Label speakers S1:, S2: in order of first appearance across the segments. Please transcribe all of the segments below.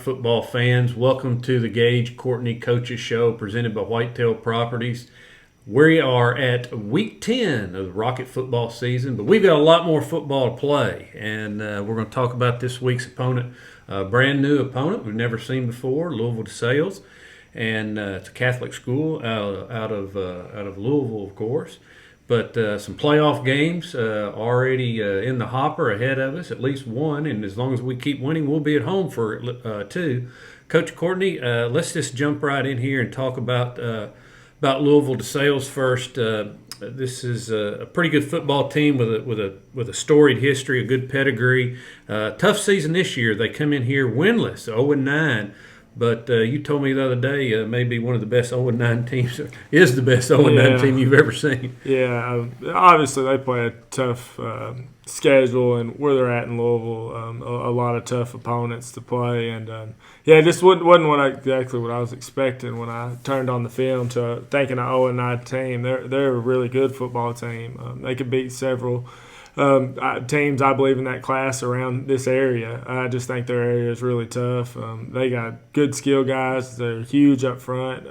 S1: football fans. Welcome to the Gaige Courtney Coaches Show presented by Whitetail Properties. We are at week 10 of the Rocket football season, but we've got a lot more football to play, and we're going to talk about this week's opponent, a brand new opponent we've never seen before, Louisville DeSales, and it's a Catholic school out of Louisville, of course. But some playoff games already in the hopper ahead of us, at least one. And as long as we keep winning, we'll be at home for two. Coach Courtney, let's just jump right in here and talk about Louisville DeSales first. This is a pretty good football team with a storied history, a good pedigree. Tough season this year. They come in here winless, 0-9. But you told me the other day maybe one of the best 0-9 teams is the best 0-9 team you've ever seen.
S2: Yeah, obviously they play a tough schedule, and where they're at in Louisville, a lot of tough opponents to play. And it just wasn't exactly what I was expecting when I turned on the film to thinking an 0-9 team. They're a really good football team. They could beat several teams, I believe, in that class around this area. I just think their area is really tough. They got good skill guys. They're huge up front.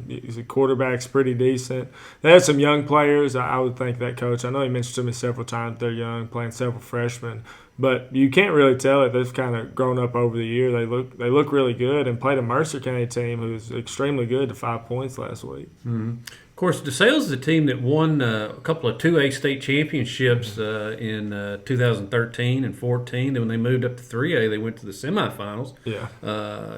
S2: The quarterback's pretty decent. They have some young players. I would think that coach, I know he mentioned to me several times they're young, playing several freshmen. But you can't really tell it. They've kind of grown up over the year. They look really good, and played a Mercer County team who's extremely good to 5 points last week.
S1: Mm-hmm. Of course, DeSales is a team that won a couple of 2A state championships in 2013 and 14. Then when they moved up to 3A, they went to the semifinals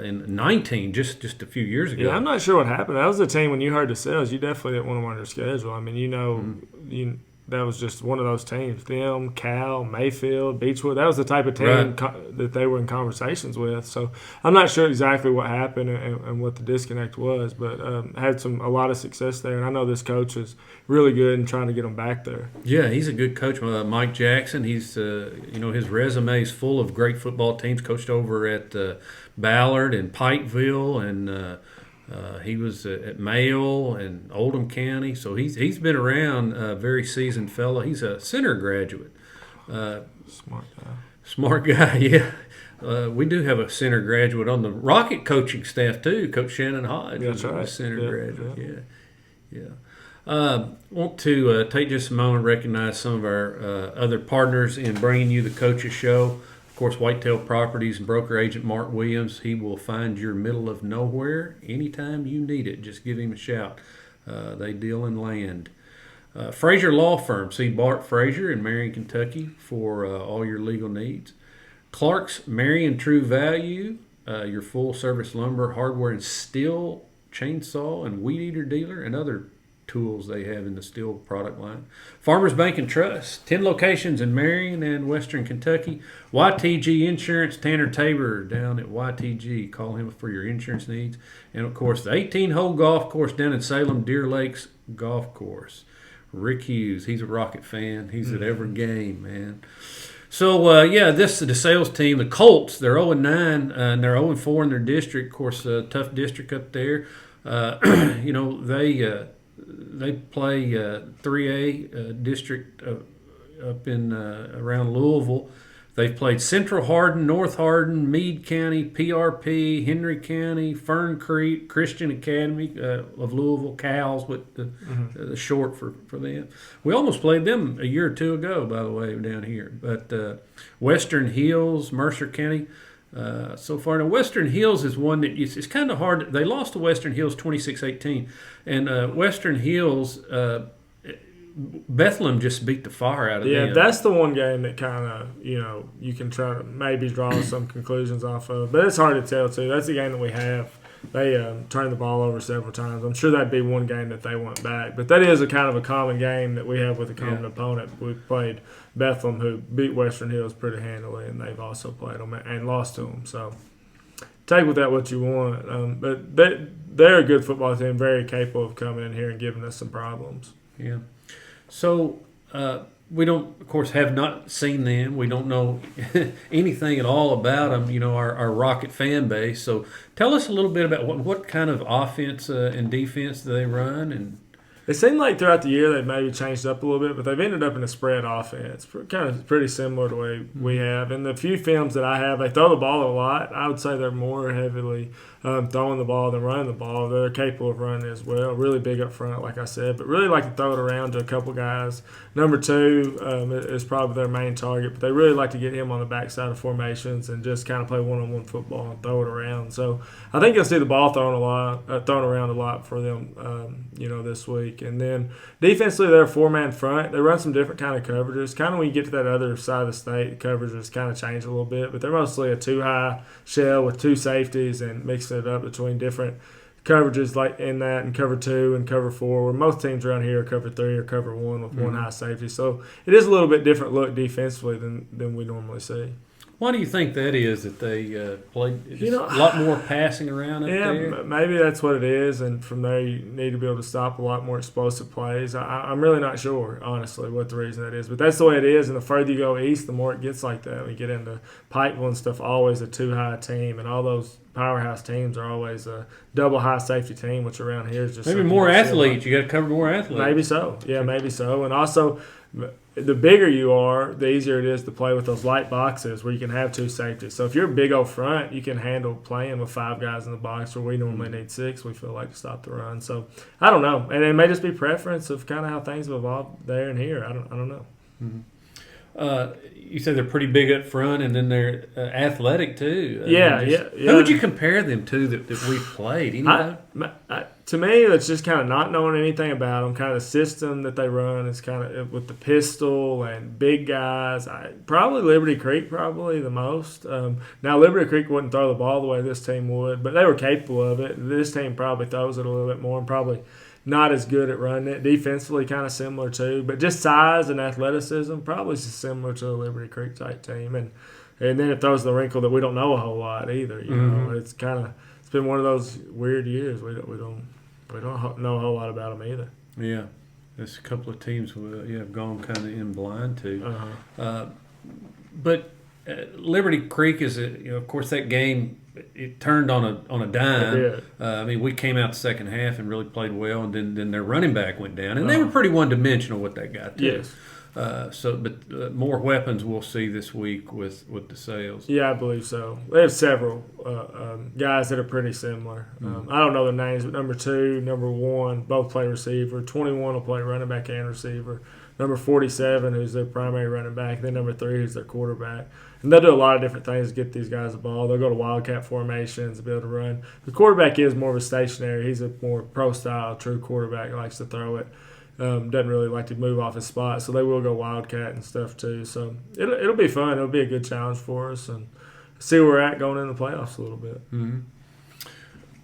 S1: in 19, just a few years ago.
S2: Yeah, I'm not sure what happened. That was the team, when you heard DeSales, you definitely didn't want them on your schedule. I mean, that was just one of those teams. Them, Cal, Mayfield, Beechwood. That was the type of team that they were in conversations with. So I'm not sure exactly what happened and what the disconnect was, but had a lot of success there. And I know this coach is really good in trying to get them back there.
S1: Yeah, he's a good coach. Mike Jackson. He's his resume is full of great football teams. Coached over at Ballard and Pikeville and. He was at Mayo and Oldham County, so he's been around, a very seasoned fellow. He's a center graduate. Smart guy, yeah. We do have a center graduate on the Rocket coaching staff, too. Coach Shannon Hodge
S2: was
S1: a center graduate, yeah. Want to take just a moment to recognize some of our other partners in bringing you the Coaches Show. Of course, Whitetail Properties and broker agent Mark Williams. He will find your middle of nowhere anytime you need it. Just give him a shout. They deal in land. Frazier Law Firm. See Bart Frazier in Marion, Kentucky for all your legal needs. Clark's Marion True Value, your full-service lumber, hardware, and steel chainsaw and weed eater dealer and other tools they have in the steel product line. Farmers Bank and Trust, 10 locations in Marion and Western Kentucky. YTG Insurance, Tanner Tabor down at YTG. Call him for your insurance needs. And, of course, the 18-hole golf course down in Salem, Deer Lakes Golf Course. Rick Hughes, he's a Rocket fan. He's at every game, man. So, this is the DeSales team. The Colts, they're 0-9, and they're 0-4 in their district. Of course, a tough district up there. They play 3A district up in around Louisville. They've played Central Hardin, North Hardin, Meade County, PRP, Henry County, Fern Creek, Christian Academy of Louisville, Cals, with the short for them. We almost played them a year or two ago, by the way, down here. But Western Hills, Mercer County. So far. Now, Western Hills is one that it's kind of hard. They lost to Western Hills 26-18. And Western Hills, Bethlehem just beat the fire out of them.
S2: Yeah, that's the one game that kind of, you can try to maybe draw some conclusions off of. But it's hard to tell, too. That's the game that we have. They turned the ball over several times. I'm sure that'd be one game that they want back. But that is a kind of a common game that we have with a common opponent. We've played Bethlehem, who beat Western Hills pretty handily, and they've also played them and lost to them. So take with that what you want. But they're a good football team, very capable of coming in here and giving us some problems.
S1: Yeah. So we don't, of course, have not seen them. We don't know anything at all about them, our Rocket fan base. So tell us a little bit about what kind of offense and defense do they run. And
S2: It seemed like throughout the year they've maybe changed up a little bit, but they've ended up in a spread offense, kind of pretty similar to the way we have. And the few films that I have, they throw the ball a lot. I would say they're more heavily throwing the ball than running the ball. They're capable of running as well. Really big up front, like I said, but really like to throw it around to a couple guys. Number 2 is probably their main target, but they really like to get him on the backside of formations and just kind of play one-on-one football and throw it around. So I think you'll see the ball thrown around a lot for them, this week. And then defensively, they're a 4-man front. They run some different kind of coverages. Kind of when you get to that other side of the state, the coverages kind of change a little bit, but they're mostly a 2-high shell with 2 safeties and mixing it up between different coverages like in that and cover 2 and cover 4, where most teams around here are cover 3 or cover 1 with 1 high safety. So it is a little bit different look defensively than we normally see.
S1: Why do you think that is, that they play a lot more passing around up there?
S2: Yeah, maybe that's what it is, and from there you need to be able to stop a lot more explosive plays. I'm really not sure, honestly, what the reason that is, but that's the way it is, and the further you go east, the more it gets like that. We get into Pikeville and stuff, always a 2-high team, and all those powerhouse teams are always a double high safety team, which around here is just
S1: maybe more athletes. You got to cover more athletes.
S2: Maybe so. Yeah, maybe so. And also, the bigger you are, the easier it is to play with those light boxes where you can have 2 safeties. So if you're a big old front, you can handle playing with 5 guys in the box where we normally need 6. We feel like to stop the run. So I don't know, and it may just be preference of kind of how things have evolved there and here. I don't know.
S1: Mm-hmm. You said they're pretty big up front, and then they're athletic too.
S2: Yeah.
S1: Who would you compare them to that we've played?
S2: To me, it's just kind of not knowing anything about them. Kind of the system that they run is kind of with the pistol and big guys. Probably Liberty Creek, probably the most. Now, Liberty Creek wouldn't throw the ball the way this team would, but they were capable of it. This team probably throws it a little bit more and probably not as good at running it. Defensively, kind of similar too, but just size and athleticism, probably similar to a Liberty Creek type team. And then it throws the wrinkle that we don't know a whole lot either. You know, it's been one of those weird years. We don't know a whole lot about them either.
S1: Yeah, there's a couple of teams we have gone kind of in blind to. But Liberty Creek is of course that game. It turned on a dime. I mean, we came out the second half and really played well, and then their running back went down, and they were pretty one-dimensional with that guy too.
S2: Yes.
S1: But more weapons we'll see this week with DeSales.
S2: Yeah, I believe so. They have several guys that are pretty similar. I don't know their names, but number 2, number 1, both play receiver. 21 will play running back and receiver. Number 47, who's their primary running back. Then number 3, who's their quarterback. And they'll do a lot of different things to get these guys the ball. They'll go to wildcat formations to be able to run. The quarterback is more of a stationary. He's a more pro-style, true quarterback. Likes to throw it. Doesn't really like to move off his spot. So they will go wildcat and stuff too. So it'll be fun. It'll be a good challenge for us and see where we're at going in the playoffs a little bit.
S1: Mm-hmm.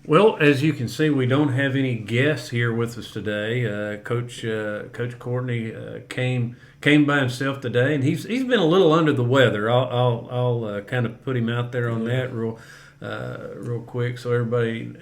S1: Well, as you can see, we don't have any guests here with us today. Coach Courtney came by himself today, and he's been a little under the weather. I'll kind of put him out there on that real quick, so everybody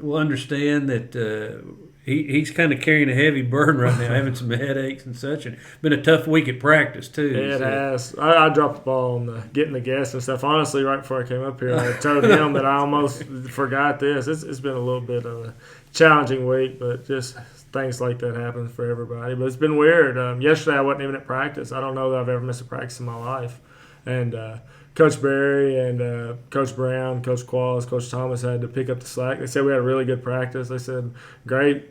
S1: will understand that he's kind of carrying a heavy burden right now, having some headaches and such. And been a tough week at practice too.
S2: Yeah, it has. I dropped the ball on getting the guests and stuff. Honestly, right before I came up here, I told him that I almost forgot this. It's been a little bit of a challenging week, but just things like that happen for everybody. But it's been weird. Yesterday I wasn't even at practice. I don't know that I've ever missed a practice in my life. And Coach Berry and Coach Brown, Coach Qualls, Coach Thomas had to pick up the slack. They said we had a really good practice. They said great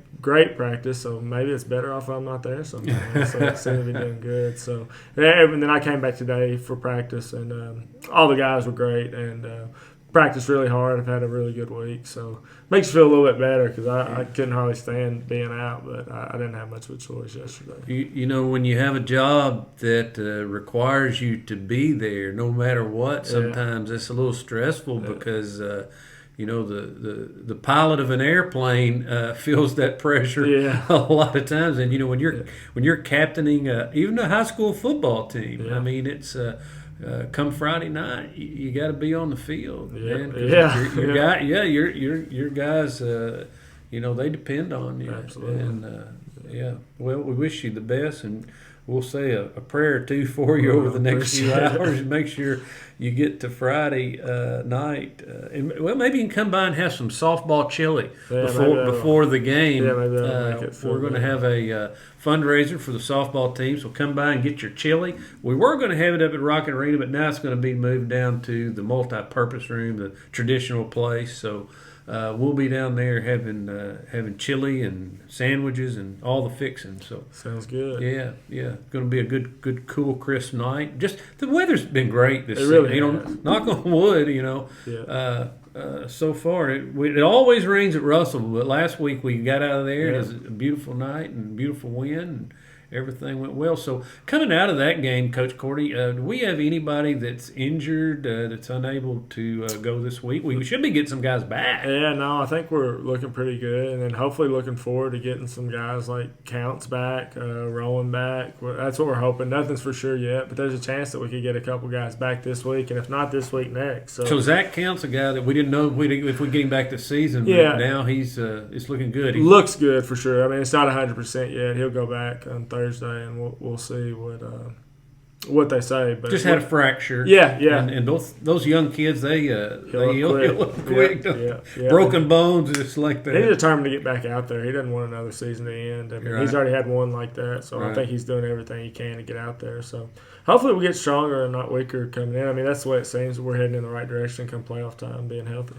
S2: practice, so maybe it's better off I'm not there sometimes. So they seem to be doing good. So, and then I came back today for practice, and all the guys were great and practiced really hard. I've had a really good week, so makes you feel a little bit better because I couldn't hardly stand being out, but I didn't have much of a choice yesterday.
S1: You know, when you have a job that requires you to be there no matter what, sometimes it's a little stressful because you know the pilot of an airplane feels that pressure a lot of times, and you know when you're captaining even a high school football team, I mean it's. Come Friday night, you got to be on the field, man. Your guys, you know, they depend on you.
S2: Absolutely.
S1: Yeah. Well, we wish you the best, and we'll say a prayer or two for you over the next few hours and make sure you get to Friday night. And maybe you can come by and have some softball chili before the game.
S2: Yeah, maybe that'll make it.
S1: We're going to have a fundraiser for the softball team, so come by and get your chili. We were going to have it up at Rocket Arena, but now it's going to be moved down to the multi-purpose room, the traditional place. So we'll be down there having chili and sandwiches and all the fixings. So
S2: sounds good.
S1: Yeah. Going to be a good, cool, crisp night. Just the weather's been great this
S2: season.
S1: Really, knock on wood.
S2: Yeah.
S1: So far it always rains at Russell, but last week we got out of there. It was a beautiful night and beautiful wind. And everything went well. So coming out of that game, Coach Courtney, do we have anybody that's injured, that's unable to go this week? We should be getting some guys back.
S2: Yeah, no, I think we're looking pretty good, and then hopefully looking forward to getting some guys like Counts back, Rowan back. That's what we're hoping. Nothing's for sure yet, but there's a chance that we could get a couple guys back this week, and if not this week, next.
S1: So Zach Counts, a guy that we didn't know if we get him back this season.
S2: Yeah.
S1: But now it's looking good.
S2: Looks good for sure. I mean, it's not 100% yet. He'll go back on Thursday, and we'll see what they say. But
S1: just had a fracture.
S2: Yeah.
S1: And those young kids, they heal quick.
S2: Yeah.
S1: Broken bones, just like that.
S2: He's determined to get back out there. He doesn't want another season to end. I mean, he's already had one like that, so I think he's doing everything he can to get out there. So hopefully we get stronger and not weaker coming in. I mean, that's the way it seems. We're heading in the right direction come playoff time, being healthy.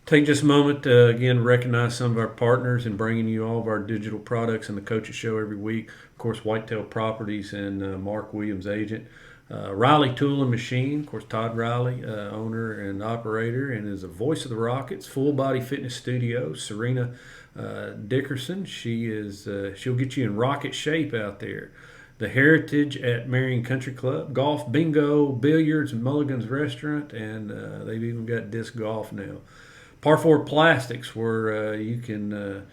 S1: Take just a moment to, again, recognize some of our partners in bringing you all of our digital products and the Coaches Show every week. Of course, Whitetail Properties and Mark Williams, agent. Riley Tool and Machine, of course, Todd Riley, owner and operator, and is a voice of the Rockets. Full Body Fitness Studio. Serena Dickerson, she'll get you in rocket shape out there. The Heritage at Marion Country Club. Golf, bingo, billiards, and Mulligan's Restaurant, and they've even got disc golf now. Par 4 Plastics, where you can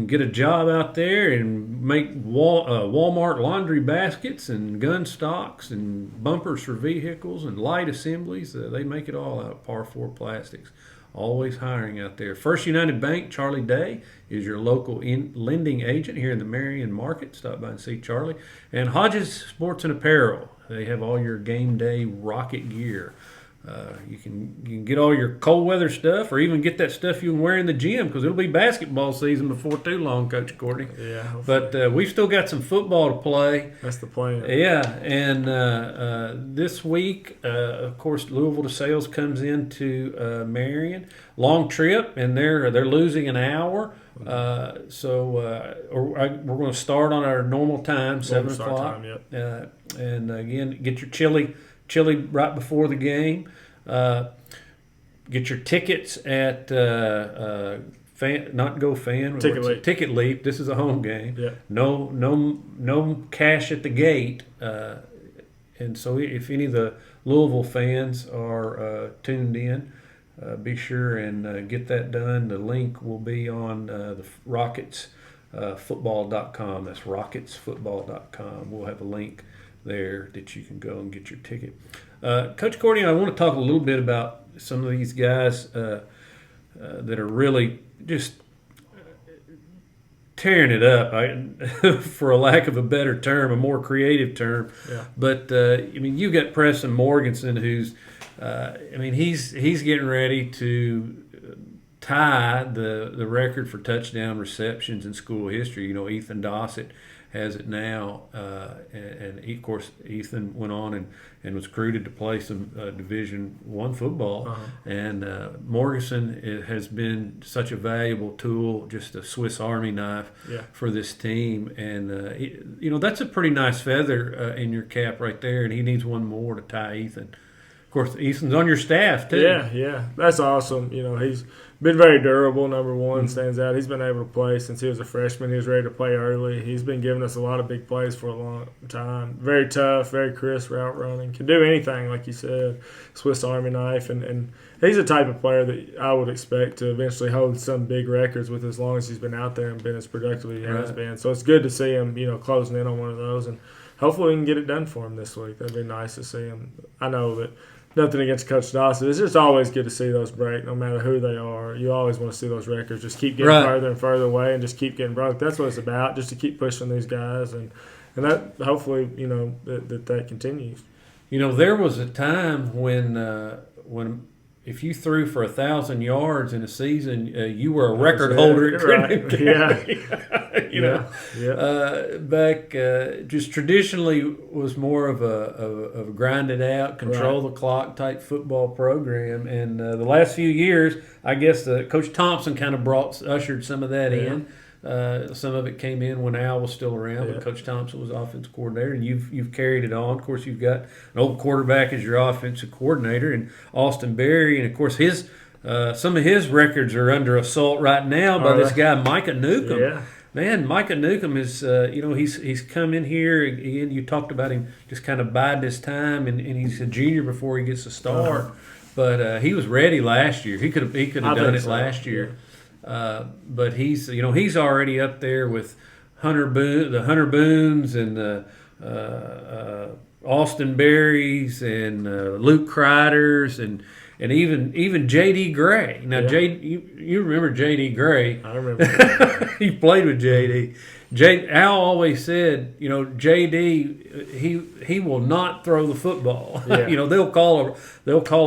S1: get a job out there and make Walmart laundry baskets and gun stocks and bumpers for vehicles and light assemblies. They make it all out. Par 4 Plastics, always hiring out there. First United Bank, Charlie Day is your local lending agent here in the Marion Market. Stop by and see Charlie. And Hodges Sports and Apparel. They have all your game day rocket gear. You can get all your cold weather stuff, or even get that stuff you can wear in the gym, because it'll be basketball season before too long, Coach Courtney.
S2: Yeah.
S1: But we've still got some football to play.
S2: That's the plan.
S1: Yeah, and this week, of course, Louisville DeSales comes into Marion. Long trip, and they're losing an hour. So we're going to start on our normal time, 7 o'clock.
S2: Yep.
S1: And again, get your chili right before the game. Get your tickets at Ticket Leap. This is a home game.
S2: Yeah.
S1: No cash at the gate. And so if any of the Louisville fans are tuned in, be sure and get that done. The link will be on the Rockets football.com. That's rocketsfootball.com. We'll have a link there that you can go and get your ticket. Coach Courtney, I want to talk a little bit about some of these guys that are really just tearing it up, for a lack of a better term, a more creative term.
S2: Yeah.
S1: But you got Preston Morganson, who's he's getting ready to tie the record for touchdown receptions in school history. Ethan Dossett has it now, and of course Ethan went on and was recruited to play some Division I football.
S2: Uh-huh.
S1: And Morganson has been such a valuable tool, just a Swiss Army knife for this team. And that's a pretty nice feather in your cap right there, and he needs one more to tie Ethan. Of course, Ethan's on your staff too.
S2: Yeah, that's awesome. He's been very durable. Number one, stands out. He's been able to play since he was a freshman. He was ready to play early. He's been giving us a lot of big plays for a long time. Very tough, very crisp route running. Can do anything, like you said, Swiss Army knife. And he's the type of player that I would expect to eventually hold some big records with, as long as he's been out there and been as productive as he has been. So it's good to see him, closing in on one of those. And hopefully we can get it done for him this week. That'd be nice to see him. I know that nothing against Coach Dawson. It's just always good to see those break, no matter who they are. You always want to see those records just keep getting further and further away and just keep getting broke. That's what it's about, just to keep pushing these guys. And that hopefully, that continues.
S1: There was a time when if you threw for 1,000 yards in a season, you were a record holder at Crittenden. Back just traditionally was more of a grinded out, control the clock type football program. And the last few years, I guess Coach Thompson kind of ushered some of that in. Some of it came in when Al was still around, but Coach Thompson was offensive coordinator, and you've carried it on. Of course, you've got an old quarterback as your offensive coordinator, and Austin Berry, and of course some of his records are under assault right now by this guy Micah Newcomb.
S2: Yeah.
S1: Man, Micah Newcomb is he's come in here again. You talked about him just kind of biding his time, and he's a junior before he gets a start. But he was ready last year. He could have done it last year. But he's already up there with Hunter Boones and the Austin Berries and Luke Criders and even J.D. Gray. Now, you remember J.D. Gray?
S2: I remember.
S1: He played with J.D. Al always said, J.D. he will not throw the football.
S2: Yeah.
S1: They'll call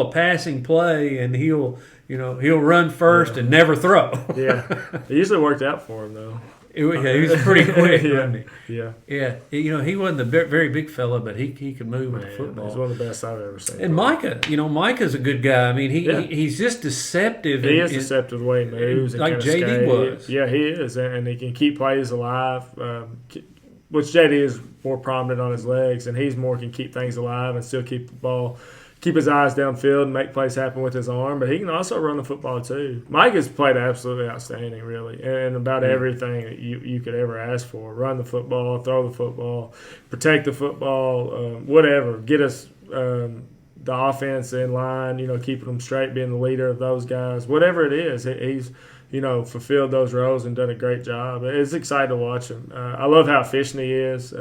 S1: a passing play and he'll run first and never throw.
S2: Yeah. It usually worked out for him, though.
S1: He was pretty quick, wasn't he?
S2: Yeah.
S1: Yeah. He wasn't a very big fella, but he could move with the football.
S2: He's one of the best I've ever seen.
S1: And Micah, Micah's a good guy. I mean, he's just deceptive.
S2: He is deceptive the way he moves. And
S1: like JD was.
S2: Yeah, he is. And he can keep plays alive, which JD is more prominent on his legs, and he's more can keep things alive and still keep the ball – keep his eyes downfield and make plays happen with his arm, but he can also run the football too. Mike has played absolutely outstanding, really, and about everything that you could ever ask for. Run the football, throw the football, protect the football, whatever. Get us the offense in line, keeping them straight, being the leader of those guys. Whatever it is, he's fulfilled those roles and done a great job. It's exciting to watch him. I love how efficient he is.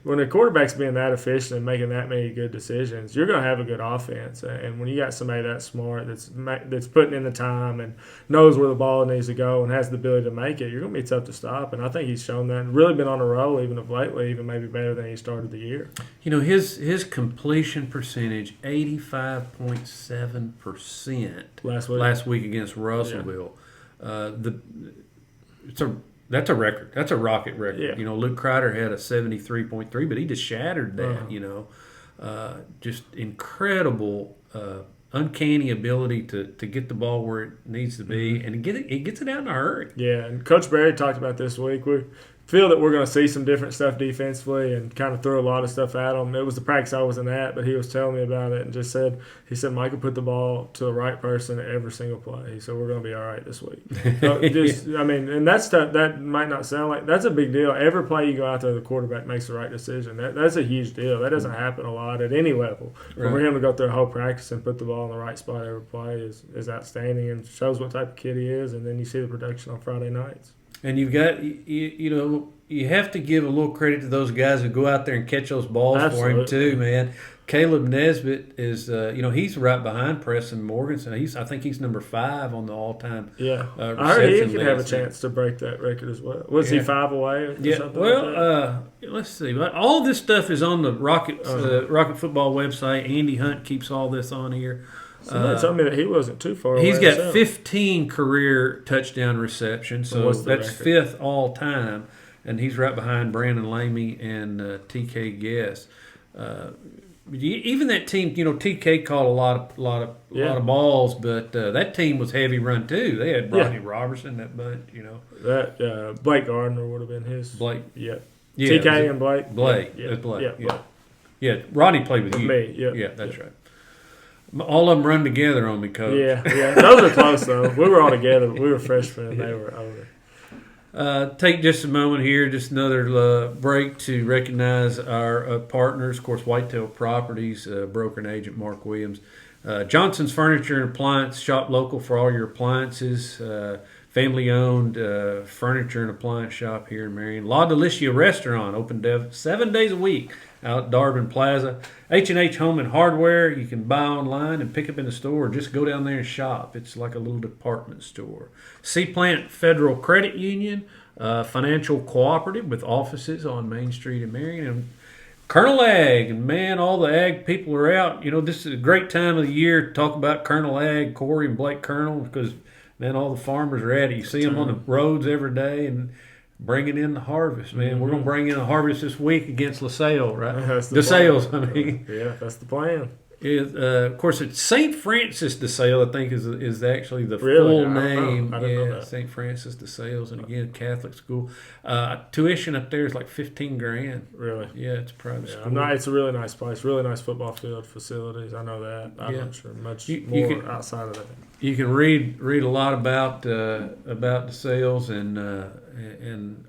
S2: When a quarterback's being that efficient and making that many good decisions, you're going to have a good offense. And when you got somebody that smart, that's putting in the time and knows where the ball needs to go and has the ability to make it, you're going to be tough to stop. And I think he's shown that and really been on a roll even of lately, even maybe better than he started the year.
S1: His completion percentage, 85.7% last week against Russellville. Yeah. That's a record. That's a rocket record.
S2: Yeah.
S1: Luke Crider had a 73.3, but he just shattered that. Just incredible, uncanny ability to get the ball where it needs to be, and it gets it out in a hurry.
S2: Yeah, and Coach Berry talked about this week. We feel that we're going to see some different stuff defensively and kind of throw a lot of stuff at them. It was the practice I wasn't at, but he was telling me about it and he said Michael put the ball to the right person at every single play. He said, we're going to be all right this week. So and that's stuff that might not sound like – that's a big deal. Every play you go out there, the quarterback makes the right decision. That's a huge deal. That doesn't happen a lot at any level. Right. For him to go through a whole practice and put the ball in the right spot every play is outstanding and shows what type of kid he is, and then you see the production on Friday nights.
S1: And you've got, you have to give a little credit to those guys who go out there and catch those balls for him too, man. Caleb Nesbitt is, he's right behind Preston Morganson. I think he's number 5 on the all-time.
S2: Yeah, I heard he could have a chance to break that record as well. Was he 5 away? Or something like
S1: let's see. All this stuff is on the Rocket Football website. Andy Hunt keeps all this on here.
S2: Somebody told me that he wasn't too far away.
S1: He's got 15 career touchdown receptions, so that's 5th all time, and he's right behind Brandon Lamy and TK Guess. Even that team, TK caught a lot of balls, but that team was heavy run too. They had Rodney Robertson, that bunch,
S2: That Blake Gardner would have been his.
S1: Blake.
S2: Yeah. TK and Blake.
S1: Blake.
S2: Yeah.
S1: That's Blake.
S2: Yeah.
S1: Yeah. Rodney played with you.
S2: Me. Yeah.
S1: Yeah, that's right. All of them run together on me, Coach.
S2: Yeah. Those are close, though. We were all together. We were freshmen, and they were older.
S1: Take just a moment here, just another break to recognize our partners. Of course, Whitetail Properties, broker and agent Mark Williams. Johnson's Furniture and Appliance, shop local for all your appliances. Family-owned furniture and appliance shop here in Marion. La Delicia Restaurant, open 7 days a week. out at Darvin Plaza. H&H Home and Hardware, you can buy online and pick up in the store, or just go down there and shop. It's like a little department store. Seaplant Federal Credit Union, financial cooperative with offices on Main Street in Marion. And Colonel Ag, and man, all the ag people are out. This is a great time of the year to talk about Colonel Ag, Corey and Blake Colonel, because, man, all the farmers are at it. You see them on the roads every day and bringing in the harvest, man. Mm-hmm. We're going to bring in a harvest this week against LaSalle, right?
S2: That's the
S1: DeSales,
S2: plan.
S1: I mean.
S2: Yeah, that's the plan.
S1: Of course, it's St. Francis DeSales, I think, is actually the
S2: really?
S1: full name.
S2: I didn't know that.
S1: St. Francis DeSales, and again, Catholic school. Tuition up there is like $15,000.
S2: Really?
S1: Yeah, it's a private school.
S2: It's a really nice place. Really nice football field, facilities. I know that. I'm not sure much more outside of that.
S1: You can read a lot about DeSales and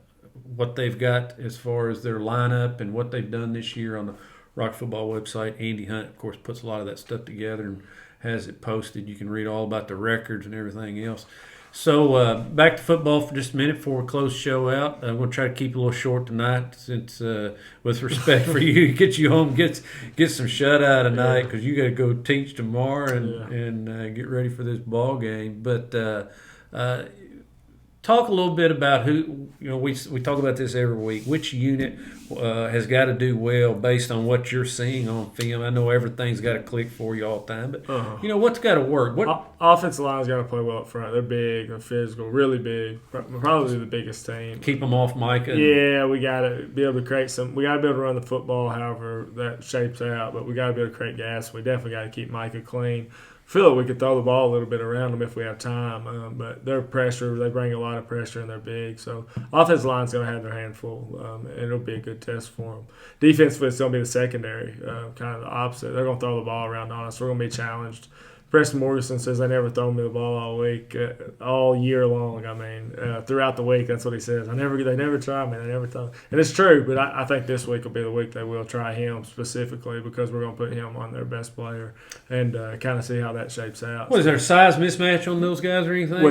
S1: what they've got as far as their lineup and what they've done this year on the Rock Football website. Andy Hunt, of course, puts a lot of that stuff together and has it posted. You can read all about the records and everything else. So back to football for just a minute before we close the show out. I'm going to try to keep it a little short tonight, since with respect for you, get you home, get some shut-eye tonight, because you got to go teach tomorrow and get ready for this ball game. But talk a little bit about who, we talk about this every week. Which unit has got to do well based on what you're seeing on film? I know everything's got to click for you all the time, but what's got to work?
S2: Offensive line's got to play well up front. They're big, they're physical, really big. Probably the biggest team.
S1: Keep them off Micah.
S2: Yeah, we got to be able to create some. We got to be able to run the football, however that shapes out. But we got to be able to create gas. We definitely got to keep Micah clean. Feel like we could throw the ball a little bit around them if we have time, but their pressure, they bring a lot of pressure and they're big. So offensive line's going to have their hand full, and it'll be a good test for them. Defensively, it's going to be the secondary, kind of the opposite. They're going to throw the ball around on us. We're going to be challenged. Preston Morganson says they never throw me the ball all week, all year long. I mean, throughout the week, that's what he says. They never try me. They never throw. And it's true, but I think this week will be the week they will try him specifically, because we're going to put him on their best player and kind of see how that shapes out.
S1: Is there a size mismatch on those guys or anything?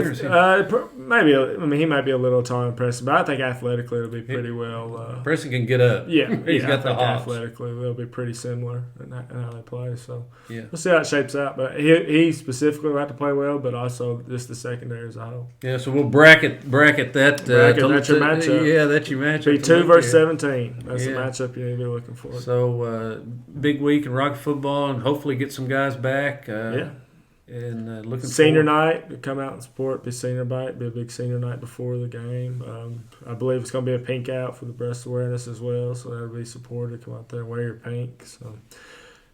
S2: Maybe. He might be a little taller than Preston, but I think athletically it'll be pretty well.
S1: Preston can get up.
S2: Yeah,
S1: he's got the hops.
S2: Athletically, they'll be pretty similar in how they play. So
S1: we'll
S2: see how it shapes out. But he specifically will have to play well, but also just the secondary as a whole.
S1: Yeah, so we'll bracket that.
S2: That's your matchup.
S1: Yeah, that's your matchup.
S2: Be 2 versus 17. That's the matchup you need to be looking for.
S1: So big week in Rocket football, and hopefully get some guys back. And looking
S2: senior night, come out and support. Be senior night. Be a big senior night before the game. I believe it's going to be a pink out for the breast awareness as well, so that'll be supported. Come out there and wear your pink. So.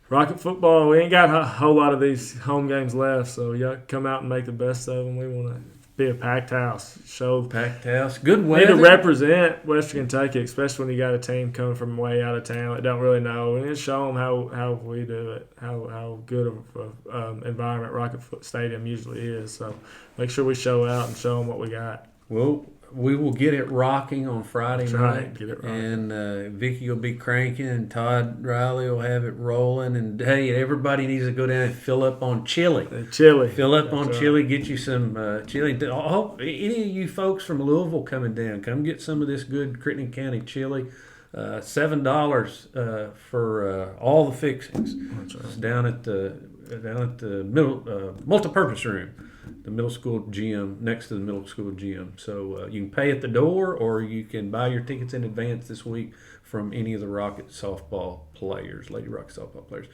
S2: Rocket football, we ain't got a whole lot of these home games left, so you got to come out and make the best of them. We want to be a packed house.
S1: Packed house. Good weather.
S2: Need to represent Western Kentucky, especially when you got a team coming from way out of town that don't really know. We need to show them how we do it, how good of an environment Rocket Stadium usually is. So make sure we show out and show them what we got.
S1: Well, we will get it rocking on Friday night.
S2: Right. Get it rocking.
S1: And Vicky will be cranking, and Todd Riley will have it rolling. And, hey, everybody needs to go down and fill up on chili. Fill up on chili. Get you some chili. I hope any of you folks from Louisville coming down, come get some of this good Crittenden County chili. $7 for all the fixings.
S2: That's right.
S1: It's down at the middle multipurpose room, the middle school gym, next to the middle school gym. So you can pay at the door, or you can buy your tickets in advance this week from any of the Rocket softball players, Lady Rocket softball players.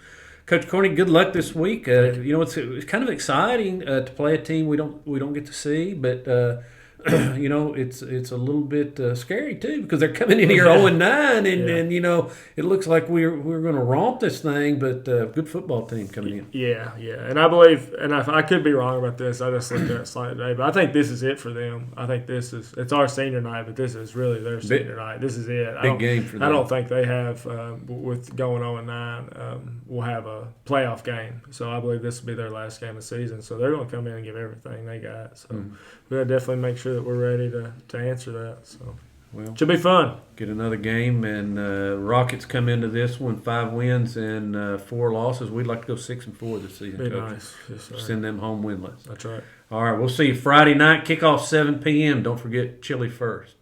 S1: Coach Courtney, good luck this week. It's kind of exciting to play a team we don't get to see, but it's a little bit scary too, because they're coming in here 0-9, and it looks like we're going to romp this thing, but good football team coming in.
S2: Yeah, and I believe, and I could be wrong about this, I just looked at it slightly today, but I think this is it for them. I think it's our senior night, but this is really their senior night. This is it.
S1: Big game for them.
S2: I don't think they have, with going 0-9, will have a playoff game. So I believe this will be their last game of the season. So they're going to come in and give everything they got. So we got to definitely make sure that we're ready to answer that. So should be fun.
S1: Get another game, and Rockets come into this one 5 wins and 4 losses. We'd like to go 6-4 this season.
S2: Be
S1: Coach.
S2: nice. Yes, sir.
S1: Send them home winless.
S2: That's right.
S1: All right, we'll see you Friday night, kickoff 7 p.m. Don't forget chili first.